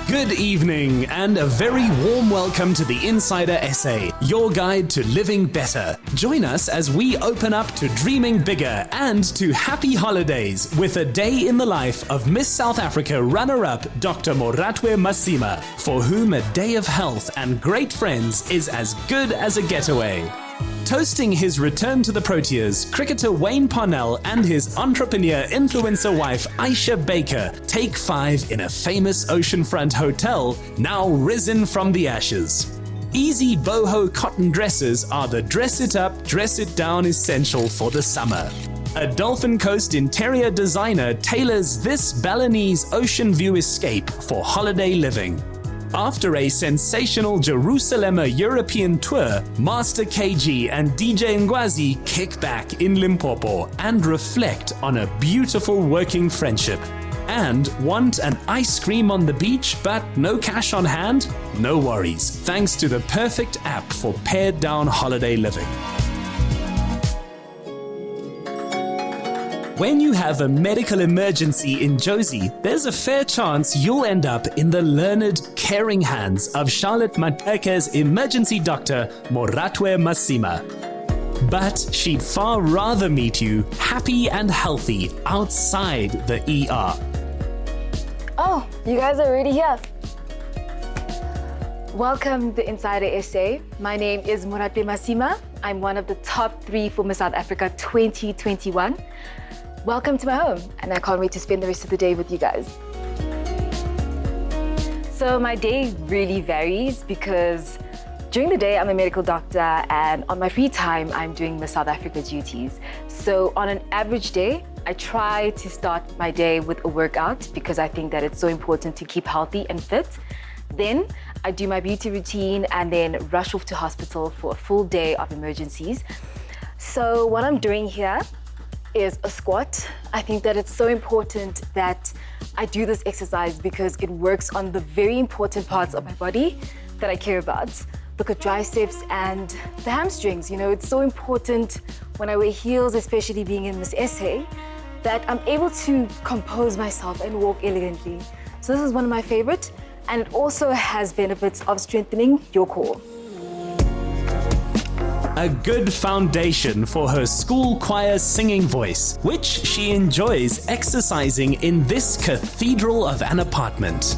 Good evening and a very warm welcome to the Insider Essay, your guide to living better. Join us as we open up to dreaming bigger and to happy holidays with a day in the life of Miss South Africa runner-up Dr. Moratwe Masima, for whom a day of health and great friends is as good as a getaway. Toasting his return to the Proteas, cricketer Wayne Parnell and his entrepreneur influencer wife Aisha Baker take 5 in a famous oceanfront hotel, now risen from the ashes. Easy boho cotton dresses are the dress it up, dress it down essential for the summer. A Dolphin Coast interior designer tailors this Balinese ocean view escape for holiday living. After a sensational Jerusalema European tour, Master KG and DJ Ngwazi kick back in Limpopo and reflect on a beautiful working friendship. And want an ice cream on the beach but no cash on hand? No worries, thanks to the perfect app for pared down holiday living. When you have a medical emergency in Jozi, there's a fair chance you'll end up in the learned, caring hands of Charlotte Mateke's emergency doctor, Moratwe Masima. But she'd far rather meet you happy and healthy outside the ER. Oh, you guys are already here. Welcome to Insider Essay. My name is Muratwe Masima. I'm one of the top 3 for Miss South Africa 2021. Welcome to my home, and I can't wait to spend the rest of the day with you guys. So my day really varies because during the day I'm a medical doctor, and on my free time I'm doing Miss South Africa duties. So on an average day, I try to start my day with a workout because I think that it's so important to keep healthy and fit. Then I do my beauty routine and then rush off to hospital for a full day of emergencies. So what I'm doing here is a squat. I think that it's so important that I do this exercise because it works on the very important parts of my body that I care about. Look at triceps and the hamstrings. You know, it's so important when I wear heels, especially being in this essay, that I'm able to compose myself and walk elegantly. So this is one of my favorite, and it also has benefits of strengthening your core. A good foundation for her school choir singing voice, which she enjoys exercising in this cathedral of an apartment.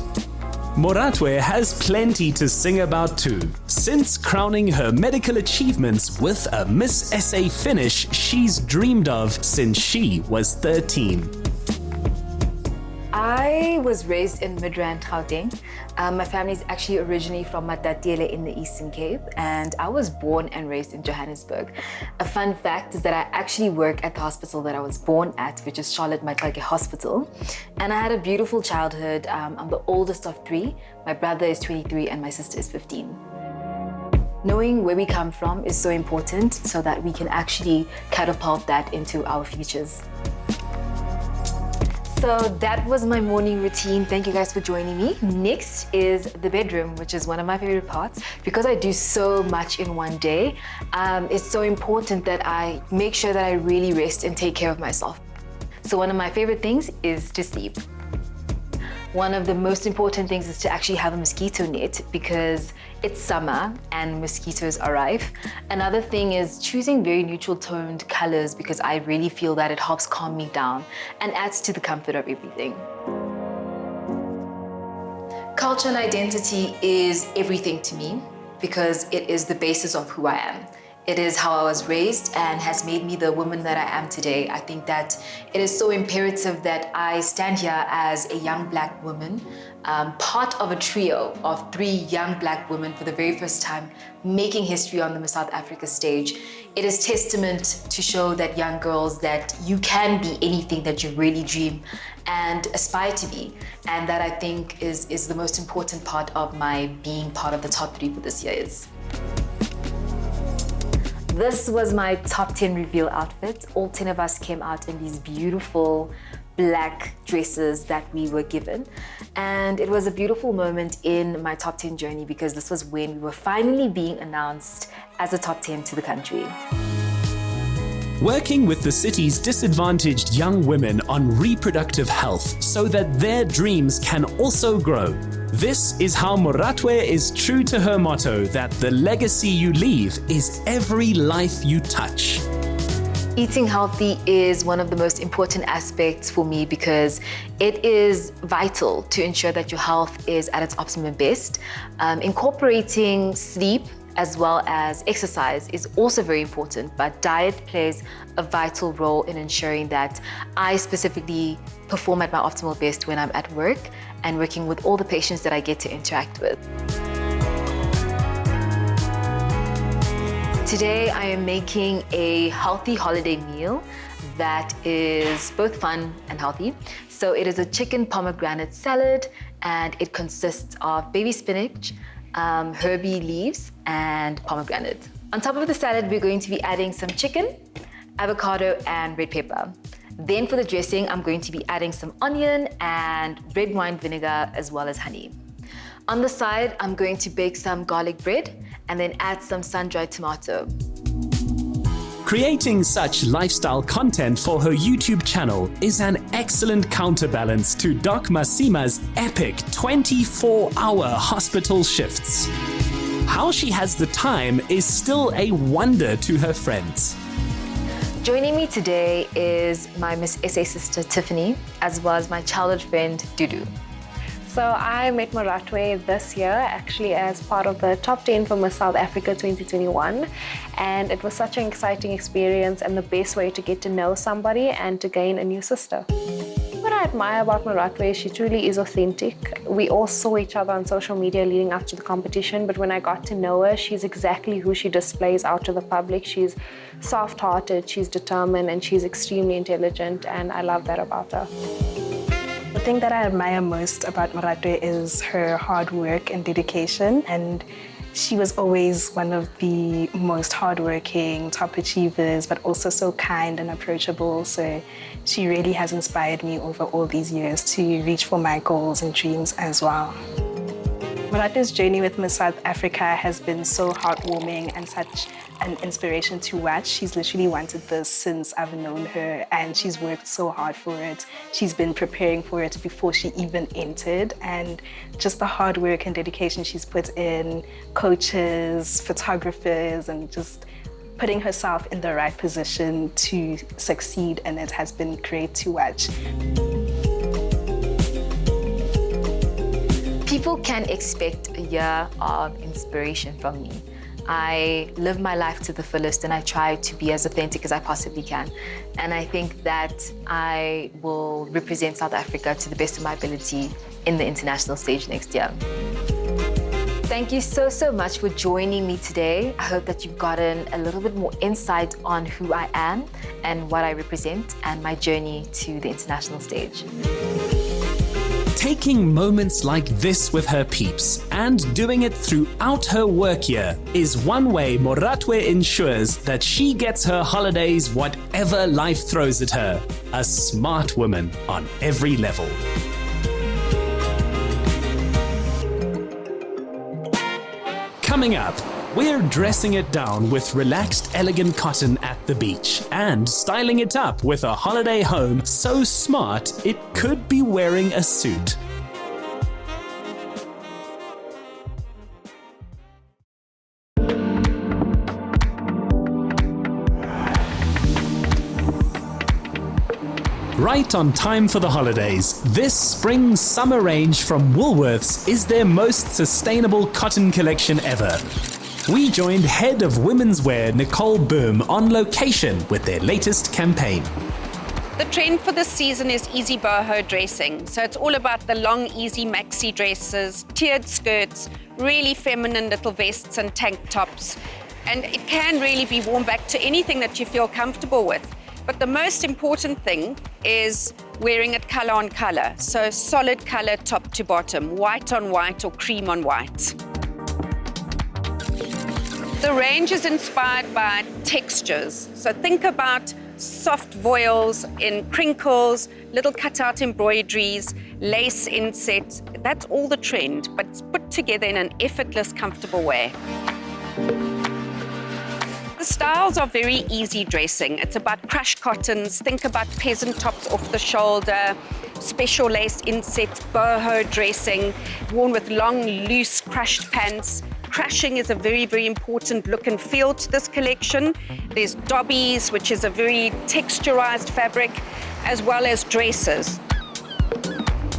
Moratwe has plenty to sing about too, since crowning her medical achievements with a Miss SA finish she's dreamed of since she was 13. I was raised in Midrand, Gauteng. My family is actually originally from Matatele in the Eastern Cape, and I was born and raised in Johannesburg. A fun fact is that I actually work at the hospital that I was born at, which is Charlotte Mateke Hospital. And I had a beautiful childhood. I'm the oldest of 3. My brother is 23 and my sister is 15. Knowing where we come from is so important so that we can actually catapult that into our futures. So that was my morning routine. Thank you guys for joining me. Next is the bedroom, which is one of my favorite parts. Because I do so much in one day, it's so important that I make sure that I really rest and take care of myself. So one of my favorite things is to sleep. One of the most important things is to actually have a mosquito net because it's summer and mosquitoes are rife. Another thing is choosing very neutral toned colors because I really feel that it helps calm me down and adds to the comfort of everything. Culture and identity is everything to me because it is the basis of who I am. It is how I was raised and has made me the woman that I am today. I think that it is so imperative that I stand here as a young Black woman, part of a trio of 3 young Black women for the very first time making history on the Miss South Africa stage. It is testament to show that young girls that you can be anything that you really dream and aspire to be. And that I think is the most important part of my being part of the top 3 for this year is. This was my top 10 reveal outfit. All 10 of us came out in these beautiful black dresses that we were given. And it was a beautiful moment in my top 10 journey because this was when we were finally being announced as a top 10 to the country. Working with the city's disadvantaged young women on reproductive health so that their dreams can also grow. This is how Muratwe is true to her motto that the legacy you leave is every life you touch. Eating healthy is one of the most important aspects for me because it is vital to ensure that your health is at its optimum best. Incorporating sleep as well as exercise is also very important, but diet plays a vital role in ensuring that I specifically perform at my optimal best when I'm at work and working with all the patients that I get to interact with. Today I am making a healthy holiday meal that is both fun and healthy. So it is a chicken pomegranate salad and it consists of baby spinach, herby leaves and pomegranate. On top of the salad, we're going to be adding some chicken, avocado and red pepper. Then for the dressing, I'm going to be adding some onion and red wine vinegar as well as honey. On the side, I'm going to bake some garlic bread and then add some sun-dried tomato. Creating such lifestyle content for her YouTube channel is an excellent counterbalance to Doc Masima's epic 24-hour hospital shifts. How she has the time is still a wonder to her friends. Joining me today is my Miss SA sister Tiffany, as well as my childhood friend Dudu. So I met Muratwe this year actually as part of the top 10 for Miss South Africa 2021, and it was such an exciting experience and the best way to get to know somebody and to gain a new sister. What I admire about Muratwe is she truly is authentic. We all saw each other on social media leading up to the competition, but when I got to know her, she's exactly who she displays out to the public. She's soft-hearted, she's determined, and she's extremely intelligent, and I love that about her. The thing that I admire most about Muratwe is her hard work and dedication, and she was always one of the most hardworking, top achievers, but also so kind and approachable. So she really has inspired me over all these years to reach for my goals and dreams as well. Muratwe's journey with Miss South Africa has been so heartwarming and such an inspiration to watch. She's literally wanted this since I've known her, and she's worked so hard for it. She's been preparing for it before she even entered, and just the hard work and dedication she's put in, coaches, photographers, and just putting herself in the right position to succeed, and it has been great to watch. People can expect a year of inspiration from me. I live my life to the fullest and I try to be as authentic as I possibly can. And I think that I will represent South Africa to the best of my ability in the international stage next year. Thank you so much for joining me today. I hope that you've gotten a little bit more insight on who I am and what I represent and my journey to the international stage. Taking moments like this with her peeps and doing it throughout her work year is one way Muratwe ensures that she gets her holidays whatever life throws at her. A smart woman on every level. Coming up, we're dressing it down with relaxed, elegant cotton at the beach and styling it up with a holiday home so smart it could be wearing a suit. Right on time for the holidays, this spring-summer range from Woolworths is their most sustainable cotton collection ever. We joined head of women's wear Nicole Boom on location with their latest campaign. The trend for this season is easy boho dressing. So it's all about the long, easy maxi dresses, tiered skirts, really feminine little vests and tank tops. And it can really be worn back to anything that you feel comfortable with. But the most important thing is wearing it color on color. So solid color top to bottom, white on white or cream on white. The range is inspired by textures. So think about soft voiles in crinkles, little cutout embroideries, lace insets. That's all the trend, but it's put together in an effortless, comfortable way. The The styles are very easy dressing. It's about crushed cottons. Think about peasant tops off the shoulder, special lace insets, boho dressing, worn with long, loose, crushed pants. Crushing is a very, very important look and feel to this collection. There's dobbies, which is a very texturized fabric, as well as dresses.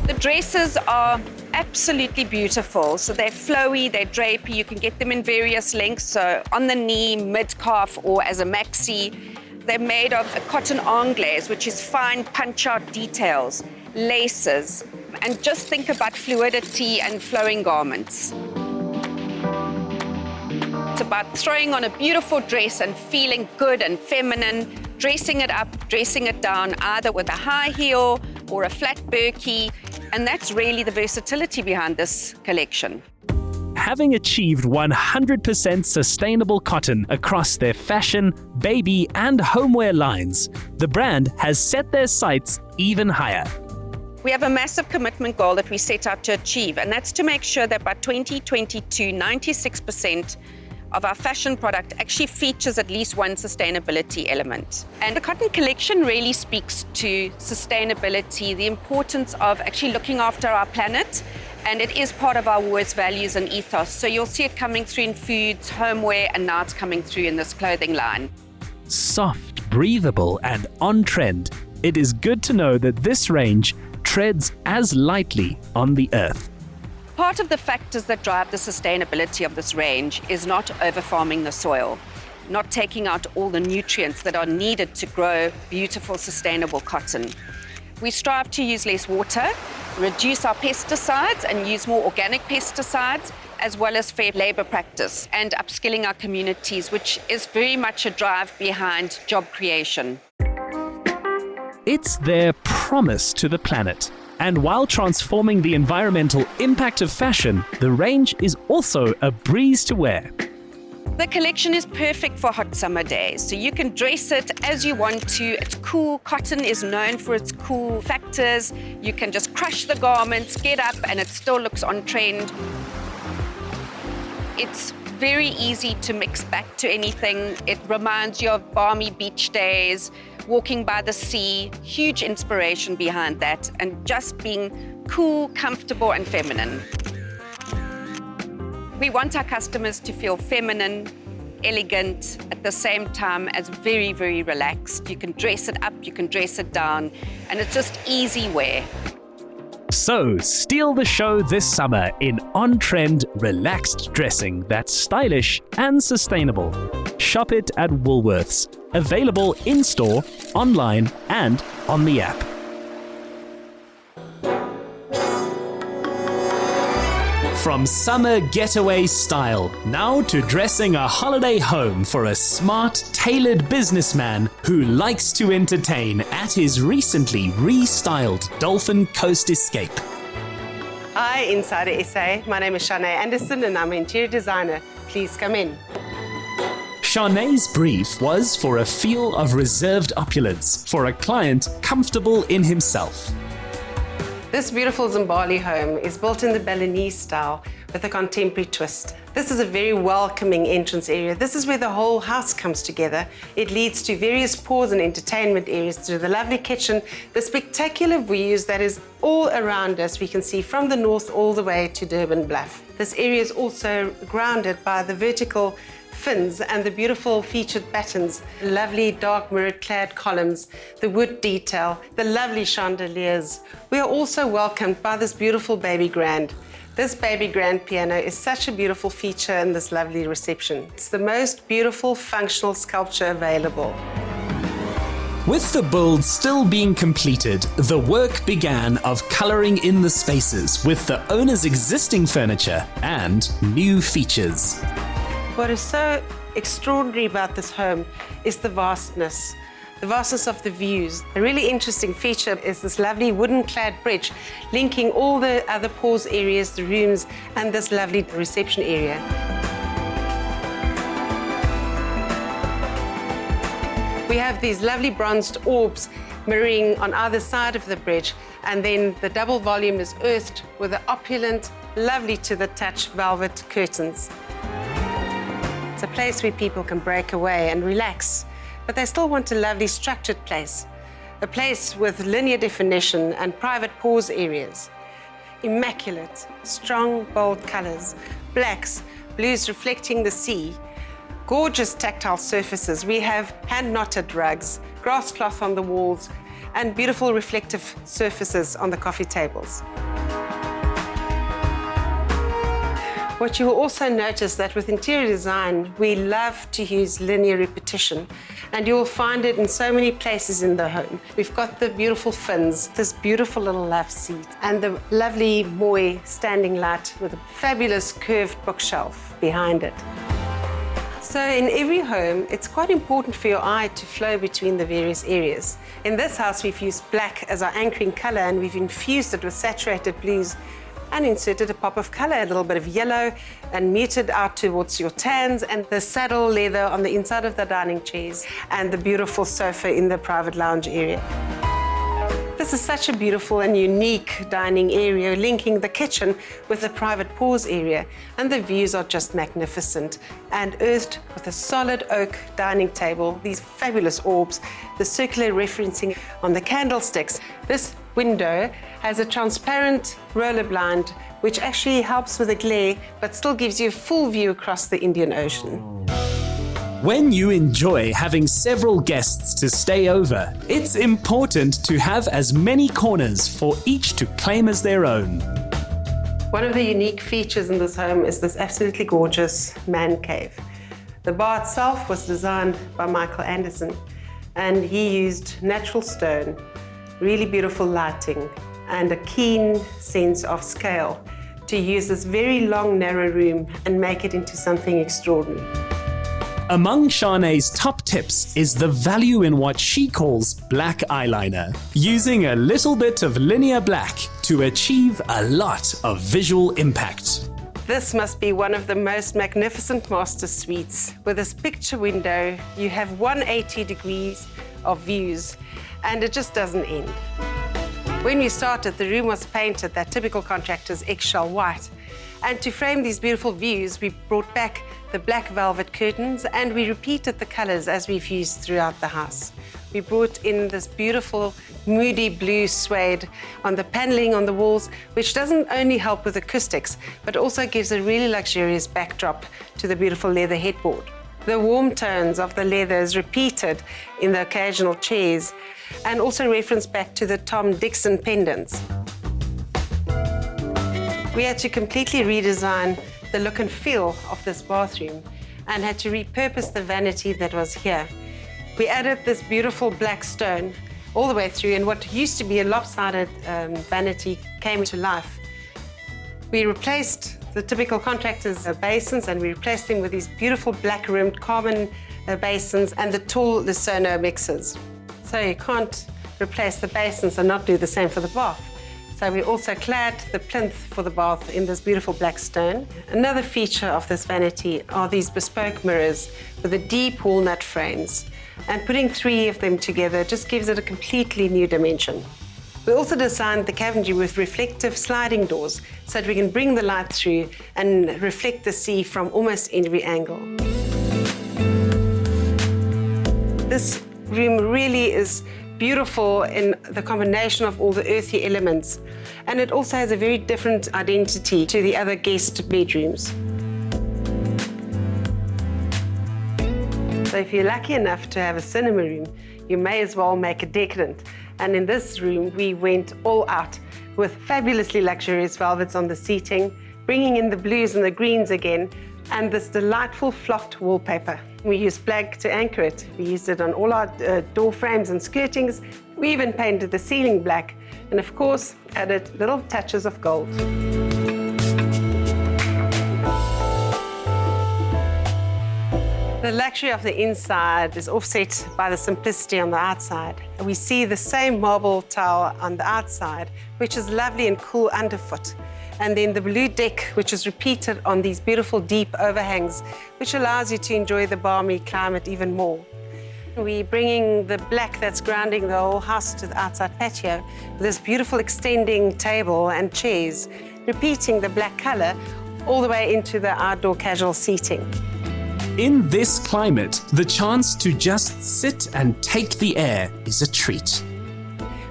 The dresses are absolutely beautiful. So they're flowy, they're drapey. You can get them in various lengths, so on the knee, mid-calf, or as a maxi. They're made of a cotton anglaise, which is fine punch-out details, laces, and just think about fluidity and flowing garments. It's about throwing on a beautiful dress and feeling good and feminine, dressing it up, dressing it down, either with a high heel or a flat berkey, and that's really the versatility behind this collection. Having achieved 100% sustainable cotton across their fashion, baby, and homeware lines, the brand has set their sights even higher. We have a massive commitment goal that we set out to achieve, and that's to make sure that by 2022, 96% of our fashion product actually features at least one sustainability element. And the cotton collection really speaks to sustainability, the importance of actually looking after our planet, and it is part of our Woolworths values and ethos. So you'll see it coming through in foods, homeware, and now it's coming through in this clothing line. Soft, breathable, and on trend, it is good to know that this range treads as lightly on the earth. Part of the factors that drive the sustainability of this range is not over-farming the soil, not taking out all the nutrients that are needed to grow beautiful, sustainable cotton. We strive to use less water, reduce our pesticides and use more organic pesticides, as well as fair labor practice and upskilling our communities, which is very much a drive behind job creation. It's their promise to the planet. And while transforming the environmental impact of fashion, the range is also a breeze to wear. The collection is perfect for hot summer days, so you can dress it as you want to. It's cool. Cotton is known for its cool factors. You can just crush the garments, get up, and it still looks on trend. It's very easy to mix back to anything. It reminds you of balmy beach days, walking by the sea, huge inspiration behind that, and just being cool, comfortable, and feminine. We want our customers to feel feminine, elegant, at the same time as very, very relaxed. You can dress it up, you can dress it down, and it's just easy wear. So, steal the show this summer in on-trend, relaxed dressing that's stylish and sustainable. Shop it at Woolworths. Available in-store, online, and on the app. From summer getaway style, now to dressing a holiday home for a smart, tailored businessman who likes to entertain at his recently restyled Dolphin Coast escape. Hi, Insider SA. My name is Shanae Anderson and I'm an interior designer. Please come in. Shanae's brief was for a feel of reserved opulence for a client comfortable in himself. This beautiful Zimbabwe home is built in the Balinese style with a contemporary twist. This is a very welcoming entrance area. This is where the whole house comes together. It leads to various pause and entertainment areas, to the lovely kitchen, the spectacular views that is all around us. We can see from the north all the way to Durban Bluff. This area is also grounded by the vertical fins and the beautiful featured patterns, lovely dark mirrored clad columns, the wood detail, the lovely chandeliers. We are also welcomed by this beautiful baby grand. This baby grand piano is such a beautiful feature in this lovely reception. It's the most beautiful functional sculpture available. With the build still being completed, the work began of colouring in the spaces with the owner's existing furniture and new features. What is so extraordinary about this home is the vastness of the views. A really interesting feature is this lovely wooden-clad bridge linking all the other pause areas, the rooms, and this lovely reception area. We have these lovely bronzed orbs mirroring on either side of the bridge, and then the double volume is earthed with the opulent, lovely to the touch velvet curtains. It's a place where people can break away and relax, but they still want a lovely structured place. A place with linear definition and private pause areas. Immaculate, strong, bold colors, blacks, blues reflecting the sea, gorgeous tactile surfaces. We have hand-knotted rugs, grass cloth on the walls, and beautiful reflective surfaces on the coffee tables. What you will also notice that with interior design, we love to use linear repetition, and you will find it in so many places in the home. We've got the beautiful fins, this beautiful little love seat, and the lovely mooi standing light with a fabulous curved bookshelf behind it. So in every home, it's quite important for your eye to flow between the various areas. In this house, we've used black as our anchoring color, and we've infused it with saturated blues and inserted a pop of color, a little bit of yellow, and muted out towards your tans, and the saddle leather on the inside of the dining chairs, and the beautiful sofa in the private lounge area. This is such a beautiful and unique dining area, linking the kitchen with the private pause area, and the views are just magnificent, and earthed with a solid oak dining table, these fabulous orbs, the circular referencing on the candlesticks. This window has a transparent roller blind, which actually helps with the glare, but still gives you a full view across the Indian Ocean. When you enjoy having several guests to stay over, it's important to have as many corners for each to claim as their own. One of the unique features in this home is this absolutely gorgeous man cave. The bar itself was designed by Michael Anderson, and he used natural stone, really beautiful lighting, and a keen sense of scale to use this very long, narrow room and make it into something extraordinary. Among Shanae's top tips is the value in what she calls black eyeliner, using a little bit of linear black to achieve a lot of visual impact. This must be one of the most magnificent master suites. With this picture window, you have 180 degrees of views, and it just doesn't end. When we started, the room was painted that typical contractor's eggshell white. And to frame these beautiful views, we brought back the black velvet curtains, and we repeated the colors as we've used throughout the house. We brought in this beautiful moody blue suede on the paneling on the walls, which doesn't only help with acoustics, but also gives a really luxurious backdrop to the beautiful leather headboard. The warm tones of the leather is repeated in the occasional chairs, and also reference back to the Tom Dixon pendants. We had to completely redesign the look and feel of this bathroom and had to repurpose the vanity that was here. We added this beautiful black stone all the way through, and what used to be a lopsided vanity came to life. We replaced the typical contractor's basins, and we replaced them with these beautiful black rimmed carbon basins and the tall Lucerno mixers. So you can't replace the basins and not do the same for the bath. So we also clad the plinth for the bath in this beautiful black stone. Another feature of this vanity are these bespoke mirrors with the deep walnut frames. And putting 3 of them together just gives it a completely new dimension. We also designed the cabinetry with reflective sliding doors so that we can bring the light through and reflect the sea from almost every angle. This room really is beautiful in the combination of all the earthy elements, and it also has a very different identity to the other guest bedrooms. So if you're lucky enough to have a cinema room, you may as well make it decadent. And in this room, we went all out with fabulously luxurious velvets on the seating, bringing in the blues and the greens again, and this delightful flocked wallpaper. We used black to anchor it. We used it on all our door frames and skirtings. We even painted the ceiling black, and of course, added little touches of gold. The luxury of the inside is offset by the simplicity on the outside. We see the same marble tile on the outside, which is lovely and cool underfoot. And then the blue deck, which is repeated on these beautiful deep overhangs, which allows you to enjoy the balmy climate even more. We're bringing the black that's grounding the whole house to the outside patio with this beautiful extending table and chairs, repeating the black color all the way into the outdoor casual seating. In this climate, the chance to just sit and take the air is a treat.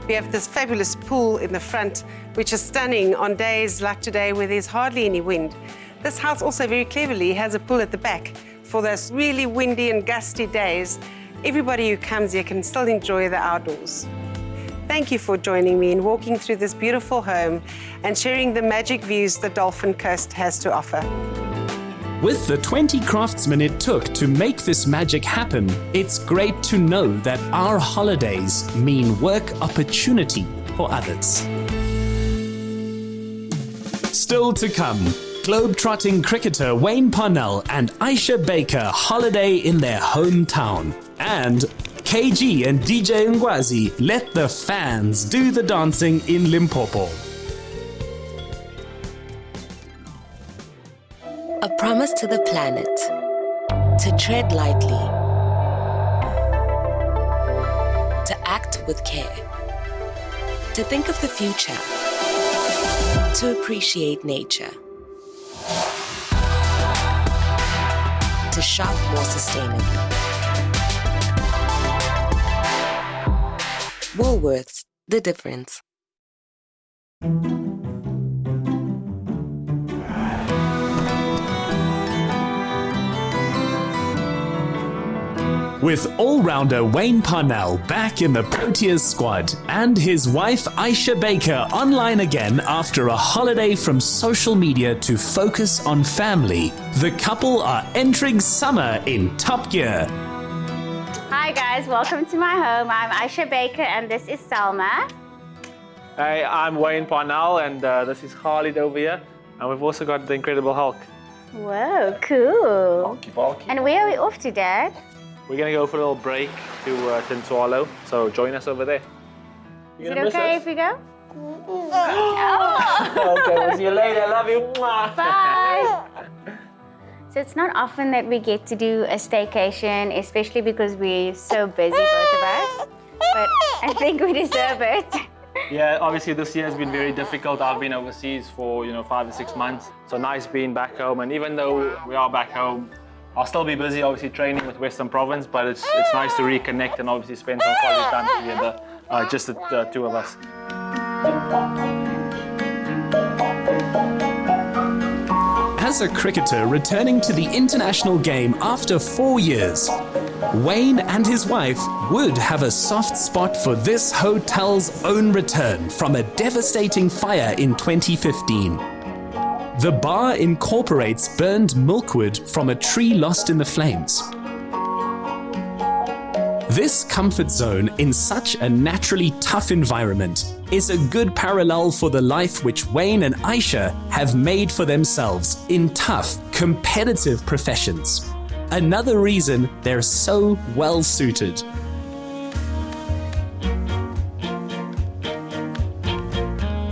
We have this fabulous pool in the front, which is stunning on days like today where there's hardly any wind. This house also very cleverly has a pool at the back for those really windy and gusty days. Everybody who comes here can still enjoy the outdoors. Thank you for joining me in walking through this beautiful home and sharing the magic views the Dolphin Coast has to offer. With the 20 craftsmen it took to make this magic happen, it's great to know that our holidays mean work opportunity for others. Still to come, globe-trotting cricketer Wayne Parnell and Aisha Baker holiday in their hometown. And KG and DJ Ngwazi let the fans do the dancing in Limpopo. A promise to the planet, to tread lightly, to act with care, to think of the future, to appreciate nature, to shop more sustainably. Woolworths, the difference. With all-rounder Wayne Parnell back in the Proteas squad and his wife Aisha Baker online again after a holiday from social media to focus on family, the couple are entering summer in top gear. Hi guys, welcome to my home. I'm Aisha Baker and this is Salma. Hey, I'm Wayne Parnell and this is Khalid over here. And we've also got the Incredible Hulk. Whoa, cool. Bulky. And where are we off to, Dad? We're going to go for a little break to Tinswalo, so join us over there. Is it okay if we go? Okay, we'll see you later. I love you. Bye. So it's not often that we get to do a staycation, especially because we're so busy, both of us. But I think we deserve it. Yeah, obviously this year has been very difficult. I've been overseas for 5 to 6 months. So nice being back home. And even though we are back home, I'll still be busy, obviously, training with Western Province, but it's nice to reconnect and obviously spend some quality time together, just the two of us. As a cricketer returning to the international game after 4 years, Wayne and his wife would have a soft spot for this hotel's own return from a devastating fire in 2015. The bar incorporates burned milkwood from a tree lost in the flames. This comfort zone in such a naturally tough environment is a good parallel for the life which Wayne and Aisha have made for themselves in tough, competitive professions. Another reason they're so well suited.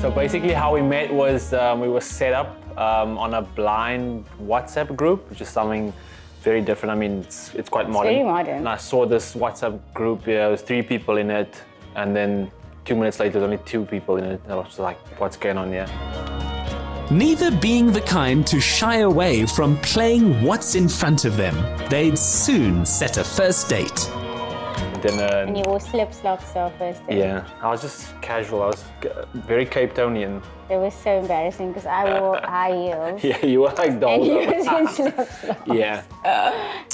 So basically how we met was we were set up on a blind WhatsApp group, which is something very different. I mean, it's quite modern. It's very modern. And I saw this WhatsApp group, there was 3 people in it, and then 2 minutes later, there's only 2 people in it. And I was like, what's going on here? Neither being the kind to shy away from playing what's in front of them, they'd soon set a first date. And you wore slip-slops our first day. Yeah, I was just casual. I was very Cape Townian. It was so embarrassing because I wore high heels. Yeah, you were like dolls. And you was in slip-slops. Yeah.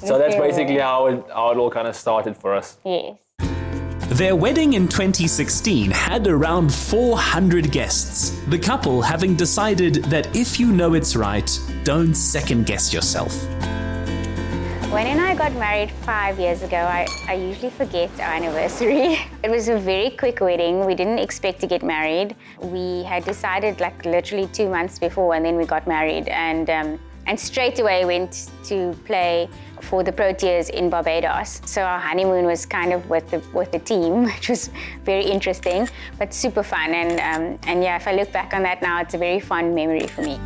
So that's basically how it all kind of started for us. Yes. Their wedding in 2016 had around 400 guests, the couple having decided that if you know it's right, don't second-guess yourself. Wayne and I got married 5 years ago. I usually forget our anniversary. It was a very quick wedding. We didn't expect to get married. We had decided like literally 2 months before, and then we got married. And straight away went to play for the Proteas in Barbados. So our honeymoon was kind of with the team, which was very interesting, but super fun. And yeah, if I look back on that now, it's a very fond memory for me.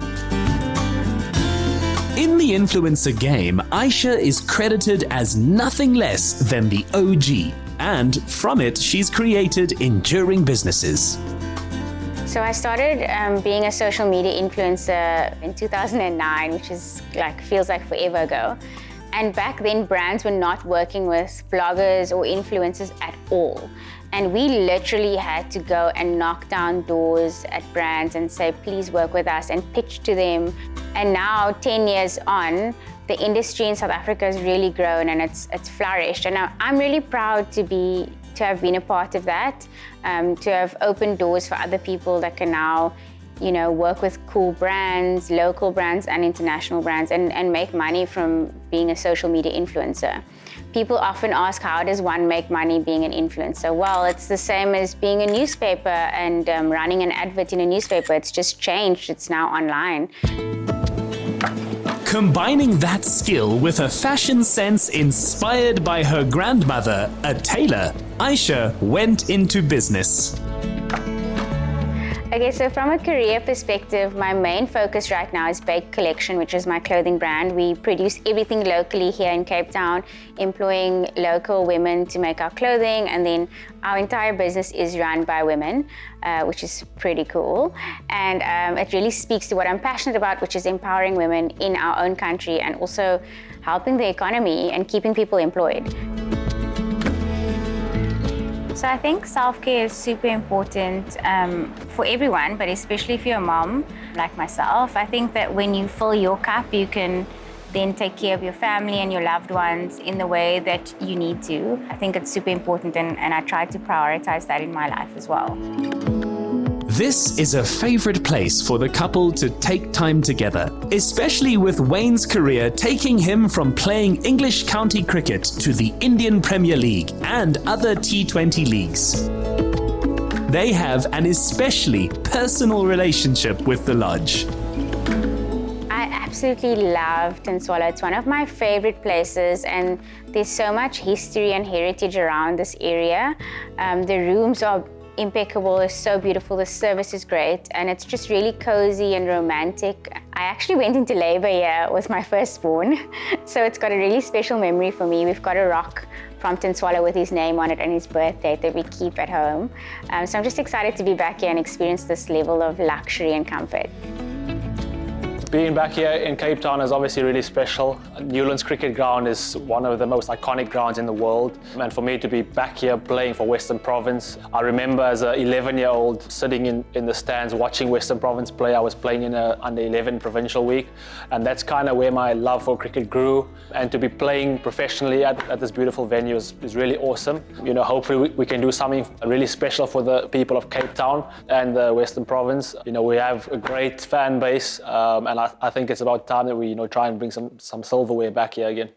In the influencer game, Aisha is credited as nothing less than the OG, and from it, she's created enduring businesses. So I started being a social media influencer in 2009, which is feels like forever ago. And back then, brands were not working with bloggers or influencers at all. And we literally had to go and knock down doors at brands and say, please work with us, and pitch to them. And now, 10 years on, the industry in South Africa has really grown and it's flourished. And I'm really proud to have been a part of that, to have opened doors for other people that can now, work with cool brands, local brands and international brands, and make money from being a social media influencer. People often ask, how does one make money being an influencer? Well, it's the same as being a newspaper and running an advert in a newspaper. It's just changed. It's now online. Combining that skill with a fashion sense inspired by her grandmother, a tailor, Aisha went into business. Okay, so from a career perspective, my main focus right now is Bake Collection, which is my clothing brand. We produce everything locally here in Cape Town, employing local women to make our clothing, and then our entire business is run by women, which is pretty cool. And it really speaks to what I'm passionate about, which is empowering women in our own country and also helping the economy and keeping people employed. So I think self-care is super important for everyone, but especially if you're a mom like myself. I think that when you fill your cup, you can then take care of your family and your loved ones in the way that you need to. I think it's super important, and I try to prioritize that in my life as well. This is a favorite place for the couple to take time together, especially with Wayne's career taking him from playing English county cricket to the Indian Premier League and other T20 leagues. They have an especially personal relationship with the lodge. I absolutely love Tintswalo. It's one of my favorite places, and there's so much history and heritage around this area. The rooms are impeccable, it's so beautiful, the service is great, and it's just really cozy and romantic. I actually went into labor here with my firstborn, so it's got a really special memory for me. We've got a rock from Tintswalo with his name on it and his birth date that we keep at home. So I'm just excited to be back here and experience this level of luxury and comfort. Being back here in Cape Town is obviously really special. Newlands Cricket Ground is one of the most iconic grounds in the world. And for me to be back here playing for Western Province, I remember as an 11-year-old sitting in the stands watching Western Province play. I was playing in a under-11 provincial week, and that's kind of where my love for cricket grew. And to be playing professionally at this beautiful venue is really awesome. Hopefully we can do something really special for the people of Cape Town and the Western Province. We have a great fan base, and I think it's about time that we try and bring some silverware back here again.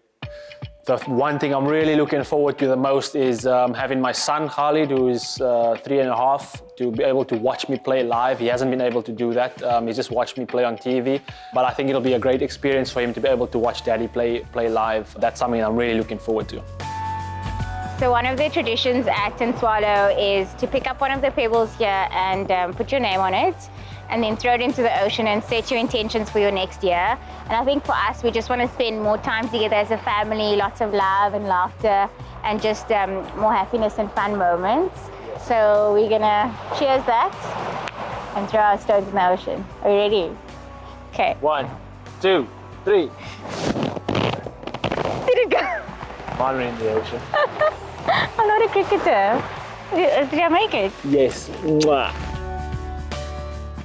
The one thing I'm really looking forward to the most is having my son Khalid, who is 3.5, to be able to watch me play live. He hasn't been able to do that. He's just watched me play on TV. But I think it'll be a great experience for him to be able to watch Daddy play live. That's something I'm really looking forward to. So one of the traditions at Tintswalo is to pick up one of the pebbles here and put your name on it, and then throw it into the ocean and set your intentions for your next year. And I think for us, we just want to spend more time together as a family, lots of love and laughter, and just more happiness and fun moments. So we're gonna cheers that and throw our stones in the ocean. Are you ready? Okay. 1, 2, 3. Did it go? Mine in the ocean. I'm not a cricketer. Did I make it? Yes. Mwah.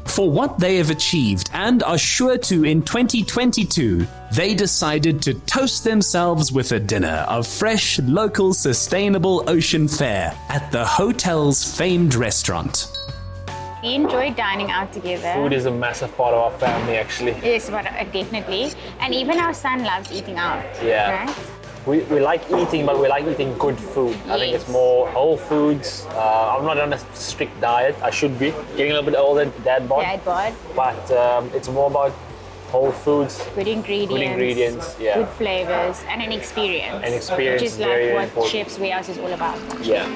For what they have achieved and are sure to in 2022, they decided to toast themselves with a dinner of fresh, local, sustainable ocean fare at the hotel's famed restaurant. We enjoy dining out together. Food is a massive part of our family, actually. Yes, but definitely. And even our son loves eating out. Yeah. Right? We like eating, but we like eating good food. Yes. I think it's more whole foods. I'm not on a strict diet. I should be. Getting a little bit older, dad bod. But it's more about whole foods. Good ingredients. Yeah. Good flavors, and an experience. Which is like what important. Chef's Warehouse is all about. Yeah.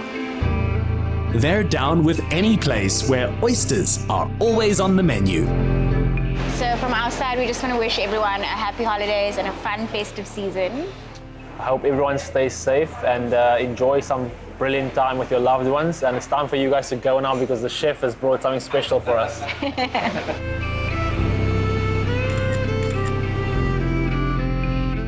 They're down with any place where oysters are always on the menu. So from our side, we just want to wish everyone a happy holidays and a fun festive season. I hope everyone stays safe and enjoy some brilliant time with your loved ones. And it's time for you guys to go now because the chef has brought something special for us.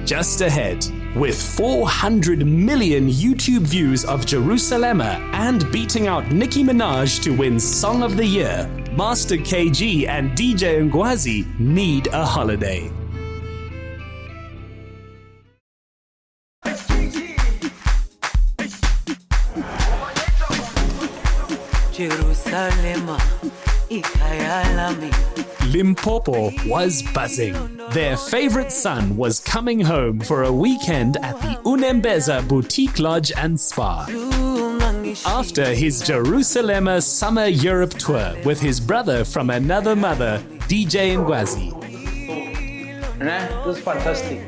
just ahead. With 400 million YouTube views of Jerusalema and beating out Nicki Minaj to win Song of the Year, Master KG and DJ Ngwazi need a holiday. Jerusalema, Limpopo was buzzing. Their favorite son was coming home for a weekend at the Unembeza Boutique Lodge and Spa. After his Jerusalema Summer Europe tour with his brother from another mother, DJ Ngwazi. This is fantastic.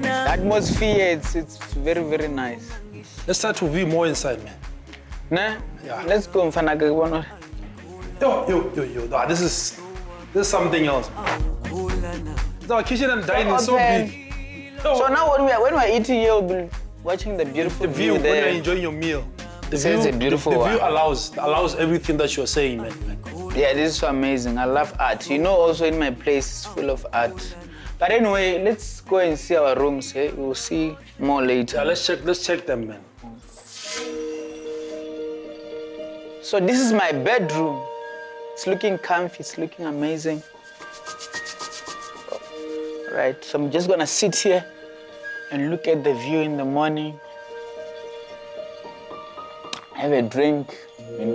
The atmosphere, it's very, very nice. Let's start to view more inside, man. Nah? Yeah. Let's go and find a Yo. This is something else. Our kitchen and dining is so big. So now when we're eating here, we'll be watching the beautiful view there. When you're enjoying your meal. The view allows everything that you're saying, man. Yeah, this is so amazing. I love art. You know, also in my place is full of art. But anyway, let's go and see our rooms. Hey? We'll see more later. Yeah, let's check them, man. So this is my bedroom. It's looking comfy, it's looking amazing. Right, so I'm just gonna sit here and look at the view in the morning. Have a drink. You know.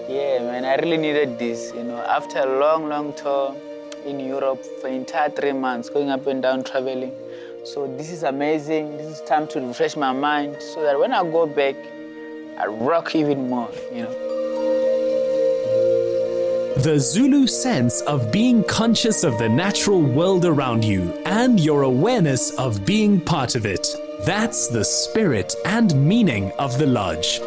Yeah, man, I really needed this. You know, after a long tour in Europe for the entire 3 months, going up and down, traveling. So this is amazing. This is time to refresh my mind so that when I go back, I rock even more, you know. The Zulu sense of being conscious of the natural world around you and your awareness of being part of it. That's the spirit and meaning of the lodge.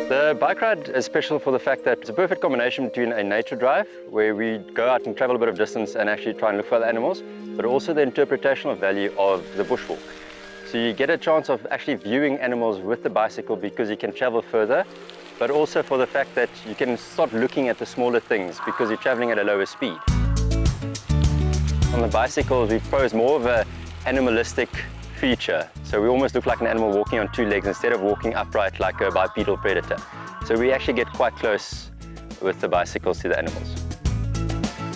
The bike ride is special for the fact that it's a perfect combination between a nature drive, where we go out and travel a bit of distance and actually try and look for the animals, but also the interpretational value of the bushwalk. So you get a chance of actually viewing animals with the bicycle because you can travel further, but also for the fact that you can start looking at the smaller things because you're traveling at a lower speed. On the bicycles, we pose more of an animalistic feature. So we almost look like an animal walking on 2 legs instead of walking upright like a bipedal predator. So we actually get quite close with the bicycles to the animals.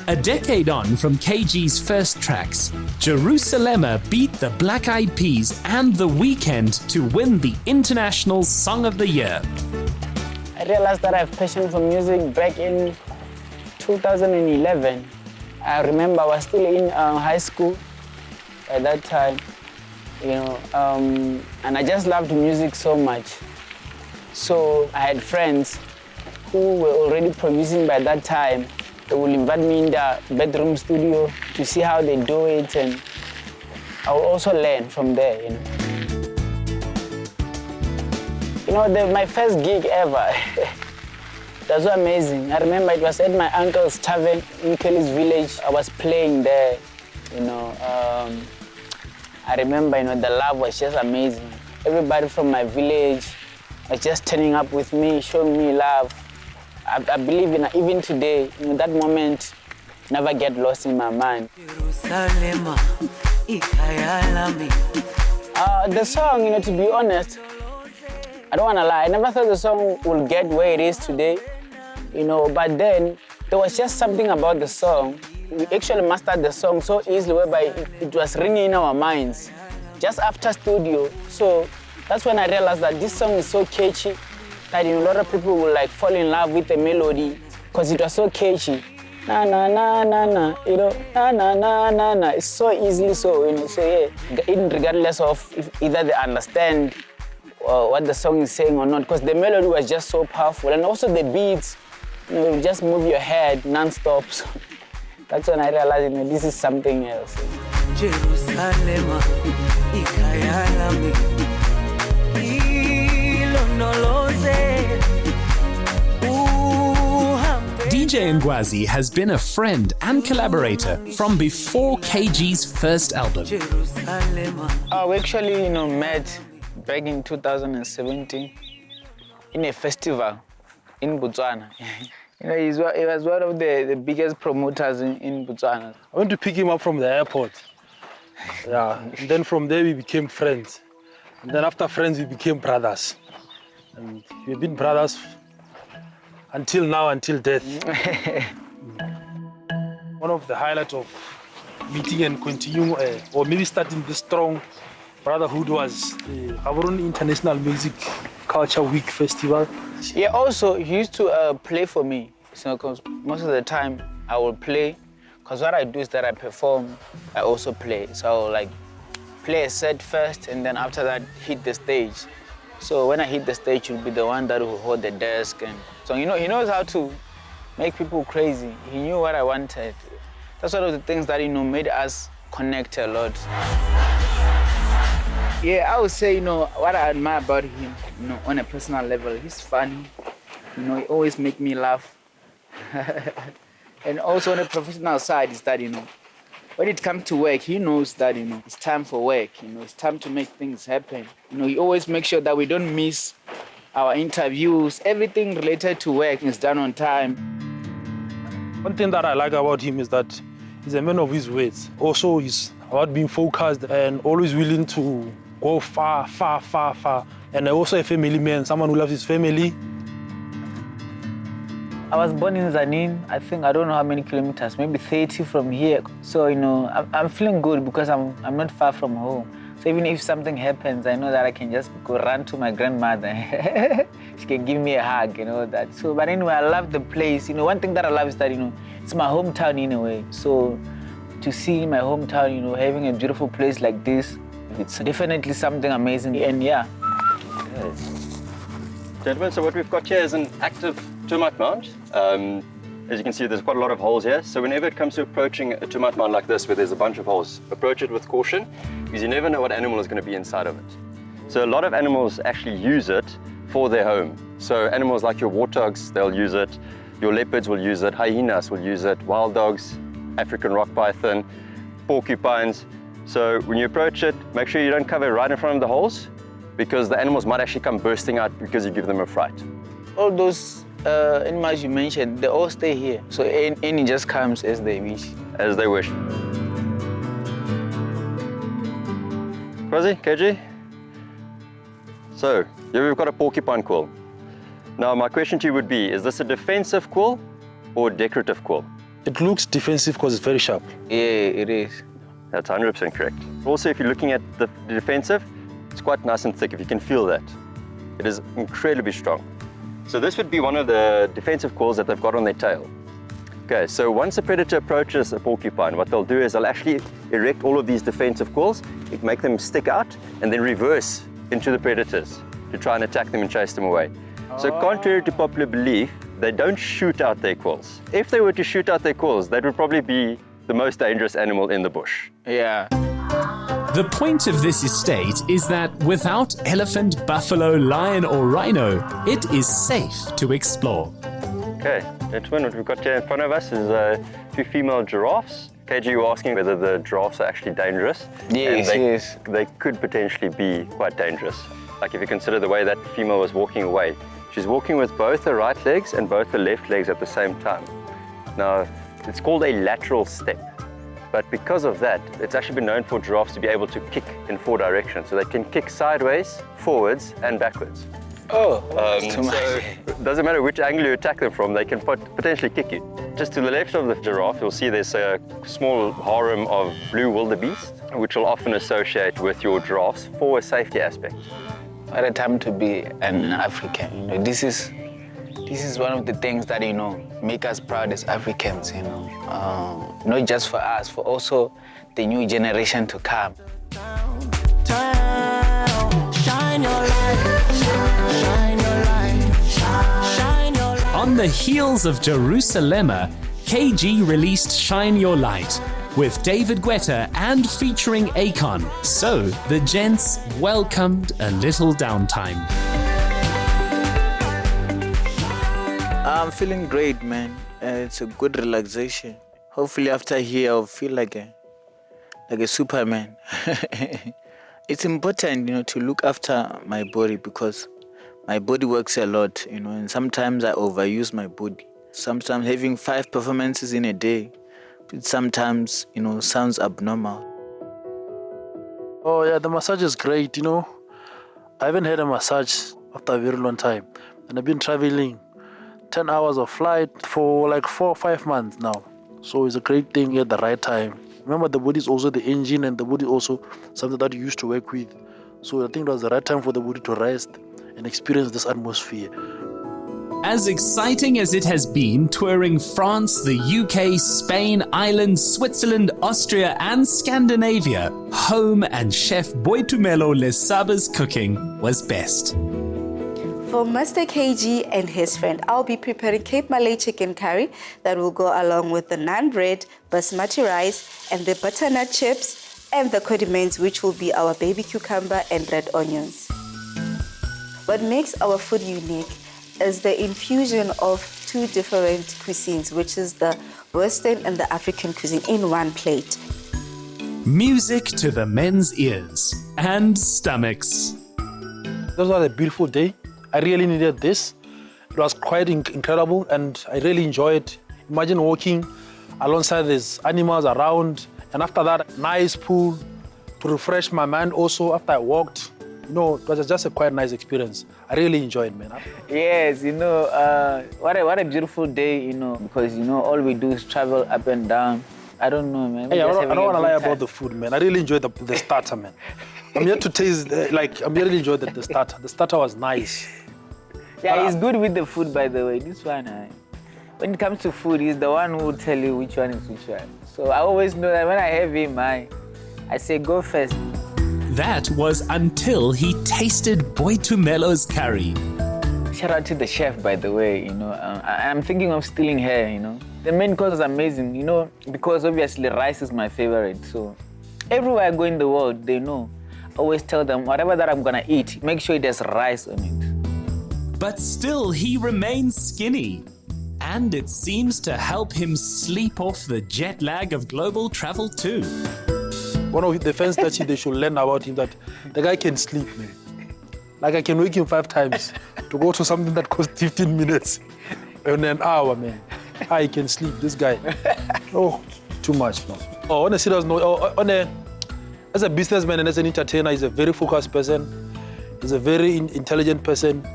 A decade on from KG's first tracks, Jerusalema beat the Black Eyed Peas and The Weeknd to win the International Song of the Year. I realized that I have passion for music back in 2011. I remember I was still in high school at that time, you know, and I just loved music so much. So I had friends who were already producing by that time. They will invite me in their bedroom studio to see how they do it, and I will also learn from there, you know. You know, my first gig ever, that was amazing. I remember it was at my uncle's tavern in Kelly's village. I was playing there, you know. I remember, you know, the love was just amazing. Everybody from my village was just turning up with me, showing me love. I believe in even today, you know, that moment never get lost in my mind. The song, you know, to be honest, I don't want to lie, I never thought the song would get where it is today, you know, but then there was just something about the song. We actually mastered the song so easily whereby it was ringing in our minds just after studio. So that's when I realized that this song is so catchy that, you know, a lot of people will like fall in love with the melody because it was so catchy. Na na na na na, you know, na na na na na. It's so easily so, you know. So yeah, even regardless of if either they understand what the song is saying or not, because the melody was just so powerful, and also the beats, you know, you just move your head non-stop. So that's when I realized, you know, this is something else. Jerusalema, DJ Ngwazi has been a friend and collaborator from before KG's first album. We actually, you know, met back in 2017 in a festival in Botswana. You know, he was one of the biggest promoters in Botswana. I went to pick him up from the airport. Yeah, and then from there we became friends. And then after friends, we became brothers. And we've been brothers until now, until death. One of the highlights of meeting and continuing, or maybe starting this strong brotherhood was the Gaborone International Music Culture Week Festival. Yeah, also he used to play for me. So, because most of the time I will play, because what I do is that I perform, I also play. So I will like play a set first, and then after that hit the stage. So when I hit the stage, he'll be the one that will hold the desk, and so you know he knows how to make people crazy. He knew what I wanted. That's one of the things that made us connect a lot. Yeah, I would say what I admire about him, on a personal level, he's funny. He always make me laugh. And also on the professional side is that, when it comes to work, he knows that, it's time for work. It's time to make things happen. He always makes sure that we don't miss our interviews. Everything related to work is done on time. One thing that I like about him is that he's a man of his words. Also, he's about being focused and always willing to go far, far, far, far. And also a family man, someone who loves his family. I was born in Zanin. I don't know how many kilometers, maybe 30 from here. So, I'm feeling good because I'm not far from home. So even if something happens, I know that I can just go run to my grandmother. She can give me a hug and all that. So, but anyway, I love the place. One thing that I love is that, it's my hometown in a way. So to see my hometown, having a beautiful place like this, it's definitely something amazing. And yeah. Gentlemen, so what we've got here is an active termite mound. As you can see, there's quite a lot of holes here. So whenever it comes to approaching a termite mound like this, where there's a bunch of holes, approach it with caution, because you never know what animal is going to be inside of it. So a lot of animals actually use it for their home. So animals like your warthogs, they'll use it. Your leopards will use it. Hyenas will use it. Wild dogs, African rock python, porcupines. So when you approach it, make sure you don't cover right in front of the holes, because the animals might actually come bursting out because you give them a fright. All those animals you mentioned, they all stay here. So any just comes as they wish. As they wish. Ngwazi, KG? So, here we've got a porcupine quill. Now my question to you would be, is this a defensive quill or a decorative quill? It looks defensive because it's very sharp. Yeah, it is. That's 100% correct. Also, if you're looking at the defensive, it's quite nice and thick, if you can feel that. It is incredibly strong. So this would be one of the defensive quills that they've got on their tail. Okay, so once a predator approaches a porcupine, what they'll do is they'll actually erect all of these defensive quills, make them stick out, and then reverse into the predators to try and attack them and chase them away. So contrary to popular belief, they don't shoot out their quills. If they were to shoot out their quills, that would probably be the most dangerous animal in the bush. Yeah. The point of this estate is that without elephant, buffalo, lion or rhino, it is safe to explore. Okay, gentlemen, what we've got here in front of us is 2 female giraffes. KG, you were asking whether the giraffes are actually dangerous. Yes, yes. They could potentially be quite dangerous. Like if you consider the way that female was walking away, she's walking with both her right legs and both her left legs at the same time. Now, it's called a lateral step. But because of that, it's actually been known for giraffes to be able to kick in 4 directions. So they can kick sideways, forwards, and backwards. Oh, so it doesn't matter which angle you attack them from, they can potentially kick you. Just to the left of the giraffe, you'll see there's a small harem of blue wildebeest, which will often associate with your giraffes for a safety aspect. What a time to be an African. This is one of the things that, make us proud as Africans, not just for us, for also the new generation to come. Shine your light, shine your light, shine your light. On the heels of Jerusalema, KG released Shine Your Light with David Guetta and featuring Akon. So the gents welcomed a little downtime. I'm feeling great, man. It's a good relaxation. Hopefully after here I'll feel like a Superman. It's important, to look after my body because my body works a lot, and sometimes I overuse my body. Sometimes having 5 performances in a day, it sometimes, sounds abnormal. Oh yeah, the massage is great, I haven't had a massage after a very long time. And I've been traveling 10 hours of flight for like 4 or 5 months now. So it's a great thing at the right time. Remember, the body is also the engine, and the body is also something that you used to work with. So I think it was the right time for the body to rest and experience this atmosphere. As exciting as it has been touring France, the UK, Spain, Ireland, Switzerland, Austria and Scandinavia, home and chef Boitumelo Lesaba's cooking was best. For Mr. KG and his friend, I'll be preparing Cape Malay chicken curry that will go along with the naan bread, basmati rice and the butternut chips and the condiments, which will be our baby cucumber and red onions. What makes our food unique is the infusion of 2 different cuisines, which is the Western and the African cuisine in one plate. Music to the men's ears and stomachs. This was a beautiful day. I really needed this. It was quite incredible and I really enjoyed it. Imagine walking alongside these animals around, and after that, nice pool to refresh my mind also after I walked. It was just a quite nice experience. I really enjoyed it, man. Yes, what a beautiful day, because, all we do is travel up and down. I don't know, man. Hey, I don't want to lie about the food, man. I really enjoyed the starter, man. I'm here to taste, I really enjoyed the starter. The starter was nice. Yeah, he's good with the food, by the way. This one, when it comes to food, he's the one who will tell you which one is which one. So I always know that when I have him, I say go first. That was until he tasted Boitumelo's curry. Shout out to the chef, by the way. I'm thinking of stealing her. The main course is amazing, because obviously rice is my favorite. So everywhere I go in the world, they know. I always tell them whatever that I'm gonna eat, make sure there's rice on it. But still, he remains skinny. And it seems to help him sleep off the jet lag of global travel too. One of the first that they should learn about him, that the guy can sleep, man. Like I can wake him 5 times to go to something that costs 15 minutes and an hour, man. I can sleep, this guy. Oh, too much, man. Oh, on a serious note, as a businessman and as an entertainer, he's a very focused person. He's a very intelligent person.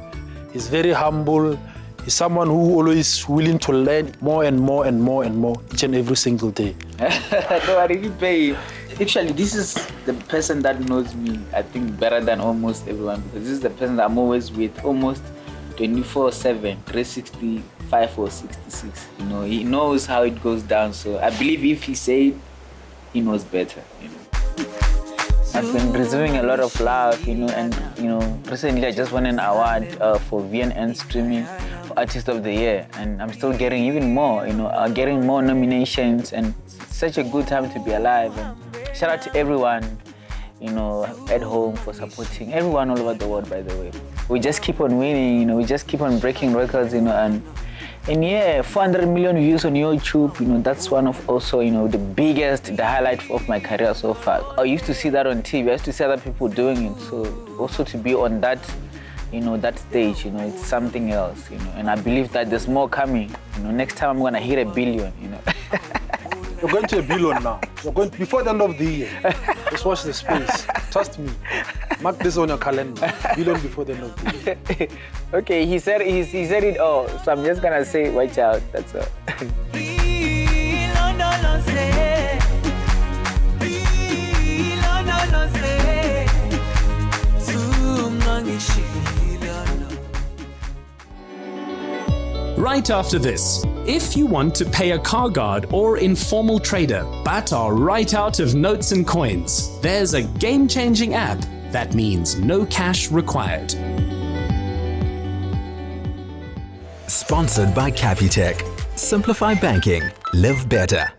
He's very humble. He's someone who always willing to learn more and more and more and more each and every single day. No, I really pay him. Actually, this is the person that knows me, I think, better than almost everyone, because this is the person that I'm always with, almost 24/7, 365 or 66. He knows how it goes down, so I believe if he said, he knows better. I've been receiving a lot of love, and recently I just won an award for VNN Streaming for Artist of the Year, and I'm still getting even more, getting more nominations, and it's such a good time to be alive. And shout out to everyone, at home for supporting, everyone all over the world, by the way. We just keep on winning, we just keep on breaking records, and yeah, 400 million views on YouTube, that's one of also, the highlight of my career so far. I used to see that on TV, I used to see other people doing it, so also to be on that, that stage, it's something else, and I believe that there's more coming. Next time I'm gonna hit 1 billion, You're going to 1 billion now. You're going before the end of the year. Just watch the space. Trust me. Mark this on your calendar. 1 billion before the end of the year. Okay, he said it all, so I'm just gonna say watch out. That's all. Right after this, if you want to pay a car guard or informal trader but are right out of notes and coins, there's a game-changing app that means no cash required. Sponsored by Capitec. Simplify banking. Live better.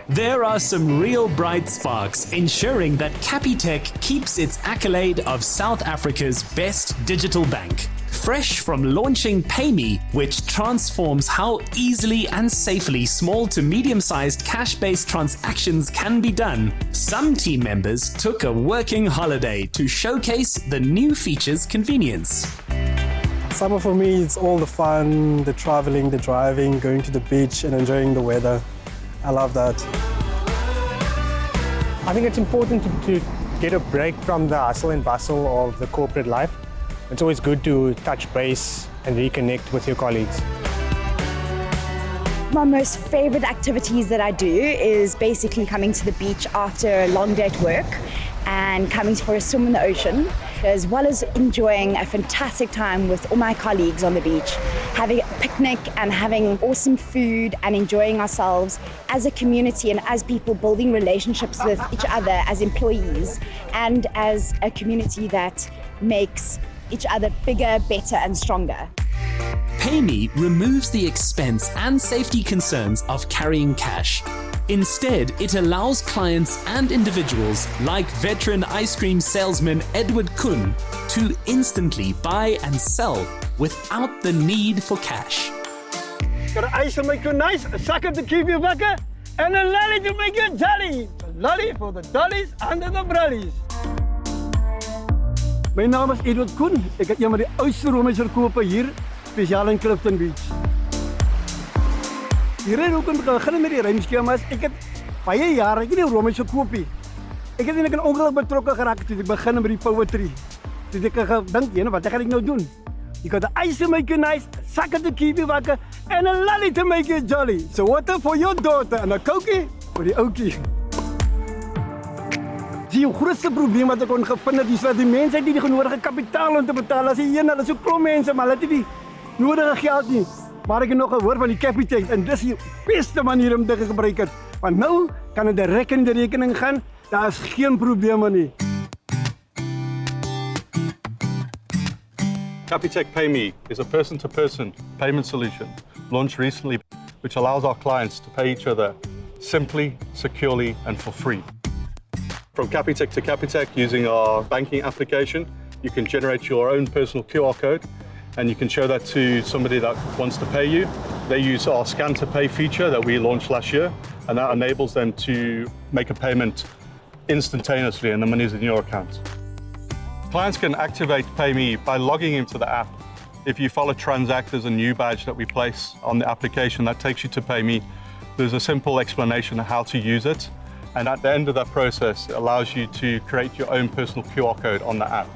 There are some real bright sparks ensuring that Capitec keeps its accolade of South Africa's best digital bank. Fresh from launching PayMe, which transforms how easily and safely small to medium-sized cash-based transactions can be done, some team members took a working holiday to showcase the new feature's convenience. Summer for me, it's all the fun, the traveling, the driving, going to the beach and enjoying the weather. I love that. I think it's important to get a break from the hustle and bustle of the corporate life. It's always good to touch base and reconnect with your colleagues. My most favorite activities that I do is basically coming to the beach after a long day at work and coming for a swim in the ocean, as well as enjoying a fantastic time with all my colleagues on the beach, having a picnic and having awesome food and enjoying ourselves as a community and as people, building relationships with each other as employees and as a community that makes each other bigger, better and stronger. PayMe removes the expense and safety concerns of carrying cash. Instead, it allows clients and individuals like veteran ice cream salesman Edward Kun to instantly buy and sell without the need for cash. Got an ice to make you nice, a sucker to keep you wakker, and a lolly to make you jolly. A lolly for the dollies and the brollies. My naam is Edward Kun. Ek het een van die oudste roomys verkope hier, spesiaal in Clifton Beach. Die rede hoekom ek begin met die ruimskema is, ek het baie jare nie roomys verkoop nie. Ek het eintlik 'n ongeluk betrokke geraak toe ek begin met die poetry. Toe ek gedink, wat gaan ek nou doen? You got the ice to make you nice, a sucker to keep you wakker, and a lolly to make you jolly. So water for your daughter and a cokie for die oukie. Die grootste probleem wat ek kon gevind het, is dat die mense het nie die genodige kapitaal om te betaal. As jy hulle so klomp mense, maar hulle het nie die nodige geld nie. Maar ek het nog gehoor van die Capitec en dis die beste manier om dit te gebruik het. Want nou kan dit direk in die rekening gaan. Daar is geen probleme nie. Capitec PayMe is a person-to-person payment solution launched recently, which allows our clients to pay each other simply, securely, and for free. From Capitec to Capitec, using our banking application, you can generate your own personal QR code and you can show that to somebody that wants to pay you. They use our scan to pay feature that we launched last year, and that enables them to make a payment instantaneously and the money is in your account. Clients can activate PayMe by logging into the app. If you follow Transact, there's a new badge that we place on the application that takes you to PayMe. There's a simple explanation of how to use it. And at the end of that process, it allows you to create your own personal QR code on the app.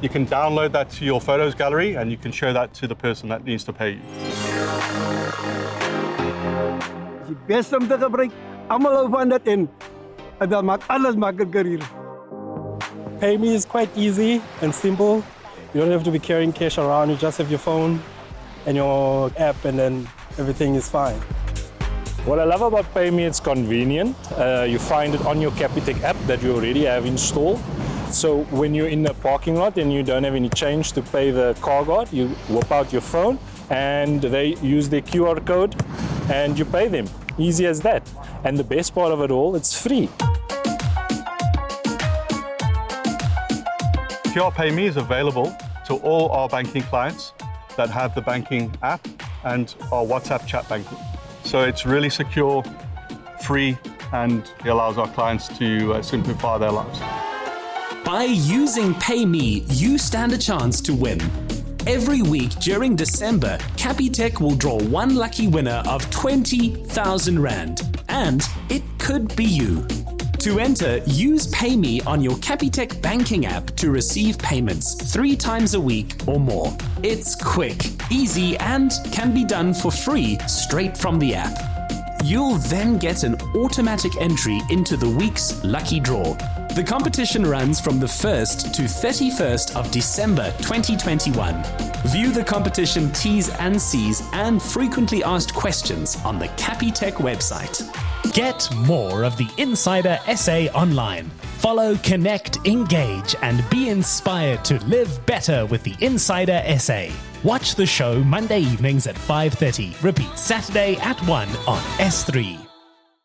You can download that to your photos gallery and you can show that to the person that needs to pay you. Die beste om te gebruik, almal hou van dit en dat maak alles makliker hier. PayMe is quite easy and simple. You don't have to be carrying cash around. You just have your phone and your app and then everything is fine. What I love about PayMe, it's convenient. You find it on your Capitec app that you already have installed. So when you're in the parking lot and you don't have any change to pay the car guard, you whip out your phone and they use their QR code and you pay them. Easy as that. And the best part of it all, it's free. QR PayMe is available to all our banking clients that have the banking app and our WhatsApp chat banking. So it's really secure, free, and it allows our clients to simplify their lives. By using PayMe, you stand a chance to win. Every week during December, Capitec will draw one lucky winner of 20,000 Rand. And it could be you. To enter, use PayMe on your Capitec banking app to receive payments 3 times a week or more. It's quick, easy, and can be done for free straight from the app. You'll then get an automatic entry into the week's lucky draw. The competition runs from the 1st to 31st of December 2021. View the competition T's and C's and frequently asked questions on the Capitec website. Get more of the Insider SA online. Follow, connect, engage, and be inspired to live better with the Insider SA. Watch the show Monday evenings at 5:30. Repeat Saturday at 1 on S3.